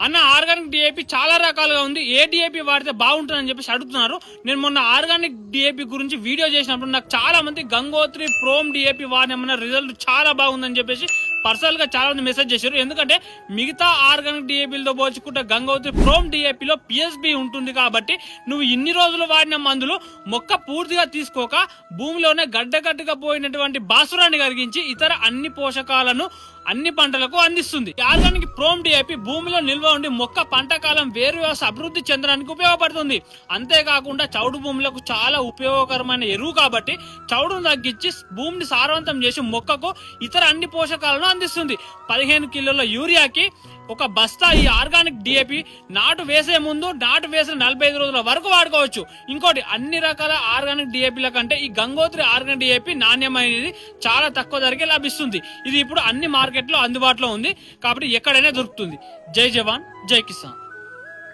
అన్న organic DAP చాలా రకాలుగా ఉంది, ఏ డిఏపి వాడితే బాగుంటుందని చెప్పేసి అడుగుతున్నారు. నేను మొన్న ఆర్గానిక్ డిఏపి గురించి వీడియో చేసినప్పుడు నాకు చాలా మంది గంగోత్రి ప్రోమ్ డిఏపి వాడిన రిజల్ట్ చాలా బాగుందని చెప్పేసి పర్సనల్ గా చాలా మంది మెసేజ్ చేశారు. ఎందుకంటే మిగతా ఆర్గానిక్ డిఏపిలతో పోల్చుకుంటే గంగోత్రి ప్రోమ్ డిఏపిలో పిఎస్బి ఉంటుంది కాబట్టి నువ్వు ఇన్ని రోజులు వాడిన మందులు మొక్క పూర్తిగా తీసుకోక భూమిలోనే గడ్డగడ్డగా పోయినటువంటి భాసురాన్ని కలిగించి ఇతర అన్ని పోషకాలను అన్ని పంటలకు అందిస్తుంది. ఆర్గానిక్ ప్రోమ్ డిఏపి భూమిలో నిల్వ ఉండి మొక్క పంట కాలం వేరు వ్యవస్థ అభివృద్ధి చెందడానికి ఉపయోగపడుతుంది. అంతేకాకుండా చౌడు భూములకు చాలా ఉపయోగకరమైన ఎరువు కాబట్టి చౌడును తగ్గించి భూమిని సారవంతం చేసి మొక్కకు ఇతర అన్ని పోషకాలను అందిస్తుంది. 15 కిలోల యూరియాకి ఒక బస్తా ఈ ఆర్గానిక్ డిఏపి నాటు వేసే ముందు, నాటు వేసిన 45 రోజుల వరకు వాడుకోవచ్చు. ఇంకోటి, అన్ని రకాల ఆర్గానిక్ డిఏపిల కంటే ఈ గంగోత్రి ఆర్గానిక్ డిఏపి నాణ్యమైనది, చాలా తక్కువ ధరకే లభిస్తుంది. ఇది ఇప్పుడు అన్ని మార్కెట్లో అందుబాటులో ఉంది కాబట్టి ఎక్కడైనా దొరుకుతుంది. జై జవాన్ జై కిసాన్.